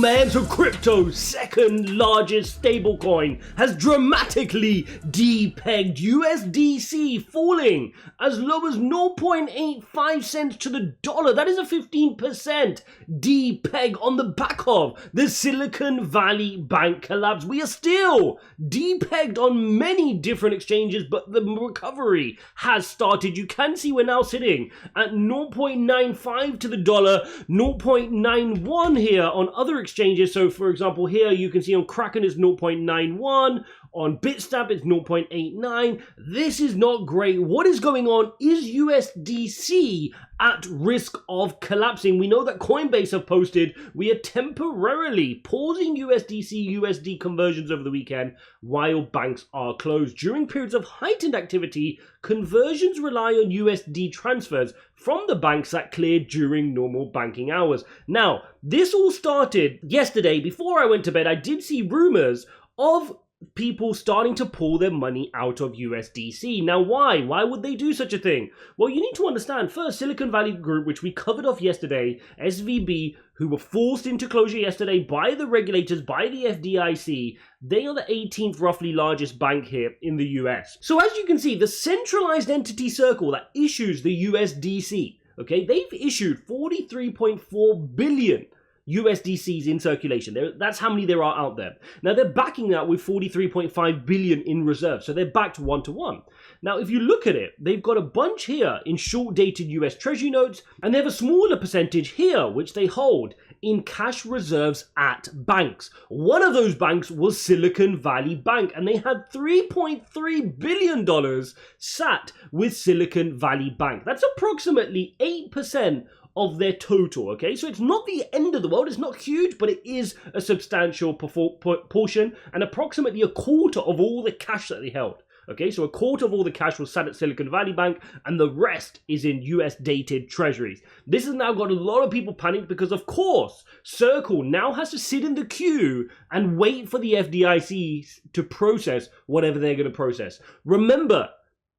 man, so crypto's second largest stablecoin has dramatically depegged USDC, falling as low as 0.85 cents to the dollar. That is a 15% depeg on the back of the Silicon Valley Bank collapse. We are still depegged on many different exchanges, but the recovery has started. You can see we're now sitting at 0.95 to the dollar, 0.91 here on other exchanges. So for example, here you can see on Kraken is 0.91, on Bitstamp it's 0.89. This is not great. What is going on? Is USDC at risk of collapsing? We know that Coinbase have posted we are temporarily pausing USDC USD conversions over the weekend while banks are closed. During periods of heightened activity, conversions rely on USD transfers from the banks that cleared during normal banking hours. Now, this all started yesterday. Before I went to bed, I did see rumors of people starting to pull their money out of USDC. Now, why? Why would they do such a thing? Well, you need to understand first, Silicon Valley Group, which we covered off yesterday, SVB, who were forced into closure yesterday by the regulators, by the FDIC, they are the 18th roughly largest bank here in the US. So as you can see, the centralized entity Circle that issues the USDC, okay, they've issued 43.4 billion USDCs in circulation. That's how many there are out there. Now they're backing that with 43.5 billion in reserve. So they're backed 1-to-1. Now if you look at it, they've got a bunch here in short dated US Treasury notes, and they have a smaller percentage here which they hold in cash reserves at banks. One of those banks was Silicon Valley Bank, and they had $3.3 billion sat with Silicon Valley Bank. That's approximately 8% of their total, okay? So it's not the end of the world, it's not huge, but it is a substantial portion, and approximately a quarter of all the cash that they held. Okay, so a quarter of all the cash was sat at Silicon Valley Bank, and the rest is in US dated treasuries. This has now got a lot of people panicked because, of course, Circle now has to sit in the queue and wait for the FDIC to process whatever they're going to process. Remember,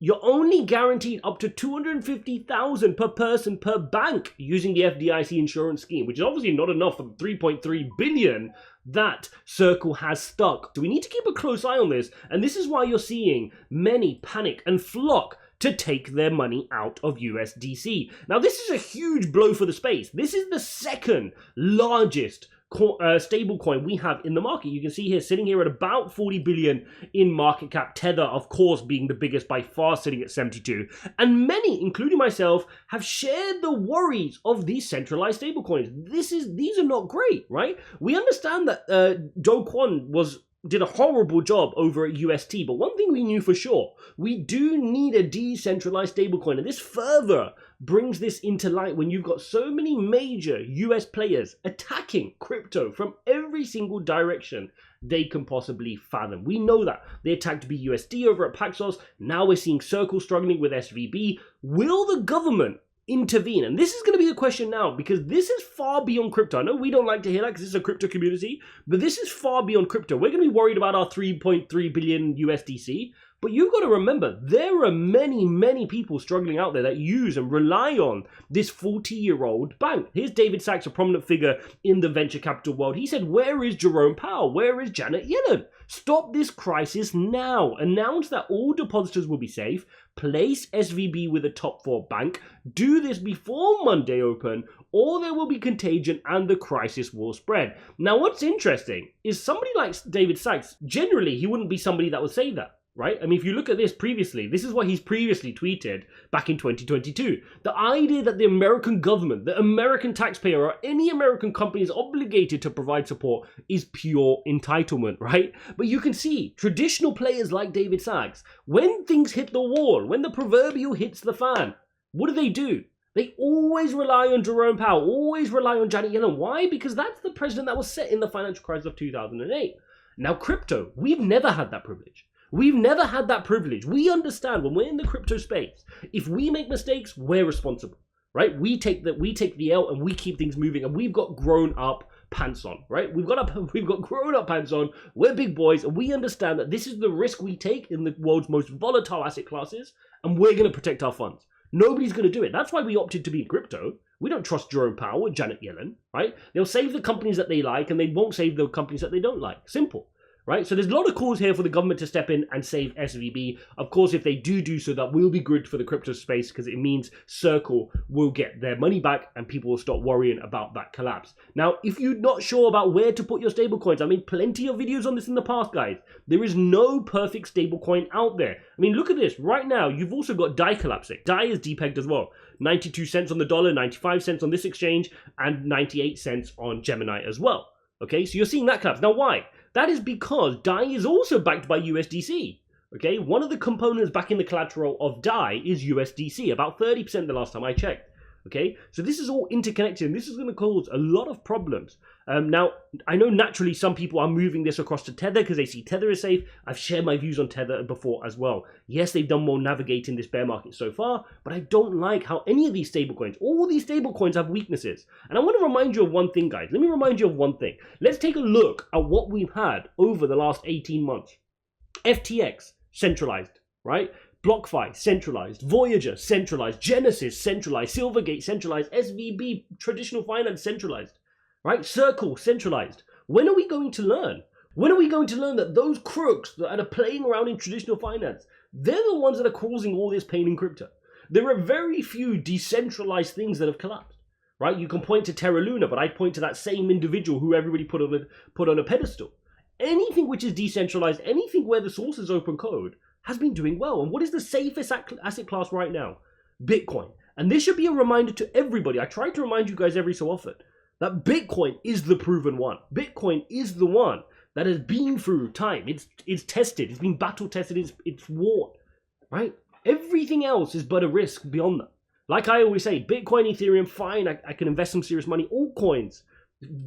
you're only guaranteed up to $250,000 per person per bank using the FDIC insurance scheme, which is obviously not enough for the $3.3 billion that Circle has stuck. So we need to keep a close eye on this, and this is why you're seeing many panic and flock to take their money out of USDC. Now this is a huge blow for the space. This is the second largest stable coin we have in the market. You can see here, sitting here at about 40 billion in market cap. Tether, of course, being the biggest by far, sitting at 72. And many, including myself, have shared the worries of these centralized stable coins. These are not great, right? We understand that Do Kwon did a horrible job over at UST, but one thing we knew for sure, we do need a decentralized stablecoin, and this further brings this into light when you've got so many major US players attacking crypto from every single direction they can possibly fathom. We know that. They attacked BUSD over at Paxos, now we're seeing Circle struggling with SVB. Will the government intervene? And this is going to be the question now, because this is far beyond crypto. I know we don't like to hear that because this is a crypto community, but this is far beyond crypto. We're going to be worried about our 3.3 billion USDC, but you've got to remember, there are many, many people struggling out there that use and rely on this 40-year-old bank. Here's David Sachs, a prominent figure in the venture capital world. He said, where is Jerome Powell? Where is Janet Yellen? Stop this crisis now. Announce that all depositors will be safe. Place SVB with a top 4 bank. Do this before Monday open, or there will be contagion and the crisis will spread. Now, what's interesting is somebody like David Sachs, generally, he wouldn't be somebody that would say that. Right? I mean, if you look at this previously, this is what he's previously tweeted back in 2022. The idea that the American government, the American taxpayer, or any American company is obligated to provide support is pure entitlement, right? But you can see traditional players like David Sachs, when things hit the wall, when the proverbial hits the fan, what do? They always rely on Jerome Powell, always rely on Janet Yellen. Why? Because that's the president that was set in the financial crisis of 2008. Now, crypto, we've never had that privilege. We've never had that privilege. We understand when we're in the crypto space, if we make mistakes, we're responsible, right? We take the L and we keep things moving, and we've got grown up pants on, right? We've got grown up pants on. We're big boys, and we understand that this is the risk we take in the world's most volatile asset classes, and we're going to protect our funds. Nobody's going to do it. That's why we opted to be in crypto. We don't trust Jerome Powell or Janet Yellen, right? They'll save the companies that they like and they won't save the companies that they don't like. Simple, right? So there's a lot of calls here for the government to step in and save SVB. Of course, if they do so, that will be good for the crypto space because it means Circle will get their money back and people will stop worrying about that collapse. Now, if you're not sure about where to put your stablecoins, I made plenty of videos on this in the past, guys. There is no perfect stablecoin out there. I mean, look at this. Right now, you've also got DAI collapsing. DAI is depegged as well. 92 cents on the dollar, 95 cents on this exchange, and 98 cents on Gemini as well. Okay, so you're seeing that collapse. Now, why? That is because DAI is also backed by USDC. Okay, one of the components backing the collateral of DAI is USDC, about 30% the last time I checked. Okay, so this is all interconnected and this is going to cause a lot of problems. Now, I know naturally some people are moving this across to Tether because they see Tether is safe. I've shared my views on Tether before as well. Yes, they've done more navigating this bear market so far, but I don't like how any of these stablecoins, all these stablecoins have weaknesses. And I want to remind you of one thing, guys. Let me remind you of one thing. Let's take a look at what we've had over the last 18 months. FTX, centralized, right? BlockFi, centralized. Voyager, centralized. Genesis, centralized. Silvergate, centralized. SVB, traditional finance, centralized. Right? Circle, centralized. When are we going to learn? When are we going to learn that those crooks that are playing around in traditional finance, they're the ones that are causing all this pain in crypto? There are very few decentralized things that have collapsed. Right? You can point to Terra Luna, but I point to that same individual who everybody put on a pedestal. Anything which is decentralized, anything where the source is open code, has been doing well. And what is the safest asset class right now? Bitcoin. And this should be a reminder to everybody. I try to remind you guys every so often that Bitcoin is the proven one. Bitcoin is the one that has been through time. It's tested. It's been battle tested. It's worn, right? Everything else is but a risk beyond that. Like I always say, Bitcoin, Ethereum, fine. I can invest some serious money. Altcoins,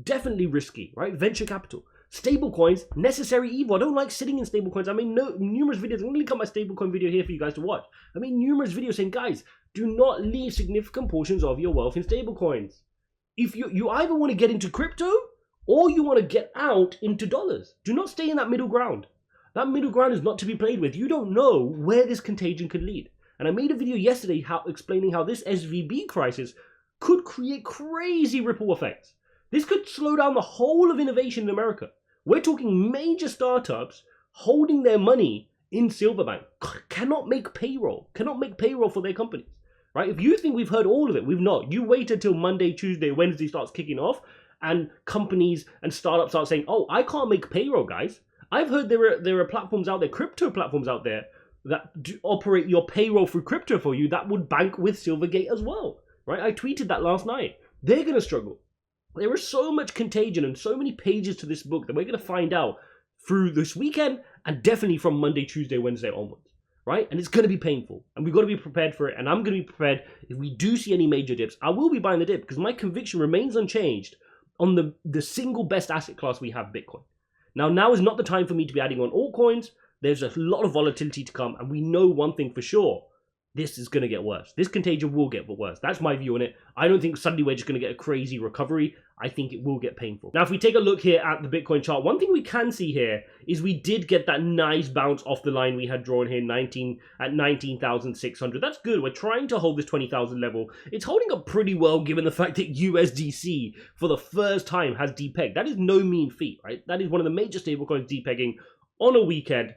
definitely risky, right? Venture capital. Stablecoins, necessary evil. I don't like sitting in stablecoins. I mean, numerous videos. I'm going to link up my stablecoin video here for you guys to watch. I mean, numerous videos saying, guys, do not leave significant portions of your wealth in stablecoins. If you either want to get into crypto or you want to get out into dollars. Do not stay in that middle ground. That middle ground is not to be played with. You don't know where this contagion could lead. And I made a video yesterday explaining how this SVB crisis could create crazy ripple effects. This could slow down the whole of innovation in America. We're talking major startups holding their money in Silverbank, cannot make payroll for their companies, right? If you think we've heard all of it, we've not. You wait until Monday, Tuesday, Wednesday starts kicking off and companies and startups start saying, oh, I can't make payroll, guys. I've heard there are platforms out there, crypto platforms out there that do operate your payroll through crypto for you that would bank with Silvergate as well, right? I tweeted that last night. They're going to struggle. There is so much contagion and so many pages to this book that we're going to find out through this weekend and definitely from Monday, Tuesday, Wednesday onwards, right? And it's going to be painful and we've got to be prepared for it. And I'm going to be prepared if we do see any major dips. I will be buying the dip because my conviction remains unchanged on the single best asset class we have, Bitcoin. Now is not the time for me to be adding on altcoins. There's a lot of volatility to come and we know one thing for sure. This is going to get worse. This contagion will get worse. That's my view on it. I don't think suddenly we're just going to get a crazy recovery. I think it will get painful. Now, if we take a look here at the Bitcoin chart, one thing we can see here is we did get that nice bounce off the line we had drawn here at 19,600. That's good. We're trying to hold this 20,000 level. It's holding up pretty well given the fact that USDC for the first time has depegged. That is no mean feat, right? That is one of the major stablecoins depegging on a weekend.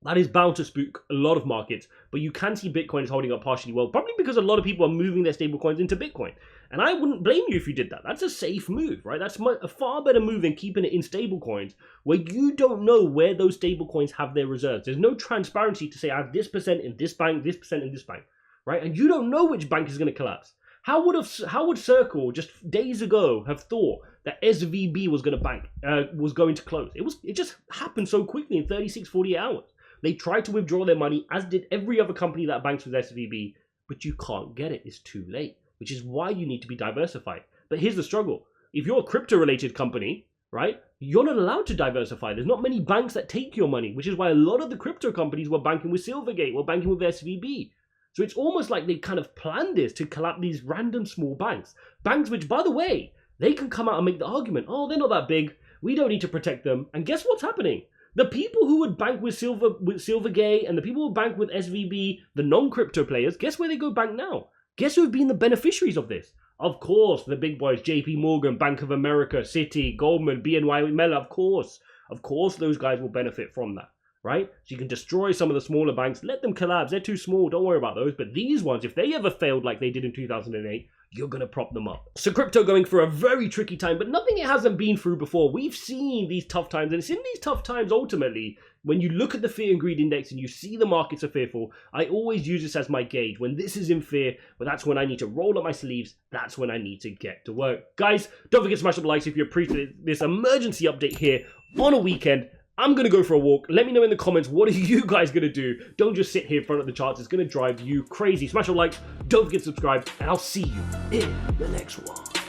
That is bound to spook a lot of markets, but you can see Bitcoin is holding up partially well, probably because a lot of people are moving their stablecoins into Bitcoin. And I wouldn't blame you if you did that. That's a safe move, right? That's a far better move than keeping it in stablecoins where you don't know where those stablecoins have their reserves. There's no transparency to say I have this percent in this bank, this percent in this bank, right? And you don't know which bank is going to collapse. How would Circle just days ago have thought that SVB was going to close? It just happened so quickly in 36, 48 hours. They tried to withdraw their money, as did every other company that banks with SVB, but you can't get it. It's too late, which is why you need to be diversified. But here's the struggle. If you're a crypto-related company, right, you're not allowed to diversify. There's not many banks that take your money, which is why a lot of the crypto companies were banking with Silvergate, were banking with SVB. So it's almost like they kind of planned this to collapse these random small banks. Banks which, by the way, they can come out and make the argument, oh, they're not that big. We don't need to protect them. And guess what's happening? The people who would bank with Silvergate and the people who bank with SVB, the non-crypto players, guess where they go bank now? Guess who have been the beneficiaries of this? Of course, the big boys, JP Morgan, Bank of America, Citi, Goldman, BNY Mellon, of course, those guys will benefit from that, right? So you can destroy some of the smaller banks, let them collapse, they're too small, don't worry about those. But these ones, if they ever failed like they did in 2008, you're going to prop them up. So crypto going through a very tricky time, but nothing it hasn't been through before. We've seen these tough times, and it's in these tough times, ultimately, when you look at the fear and greed index and you see the markets are fearful, I always use this as my gauge. When this is in fear, well, that's when I need to roll up my sleeves. That's when I need to get to work. Guys, don't forget to smash up the likes if you appreciate this emergency update here on a weekend. I'm going to go for a walk. Let me know in the comments, what are you guys going to do? Don't just sit here in front of the charts. It's going to drive you crazy. Smash a like. Don't forget to subscribe. And I'll see you in the next one.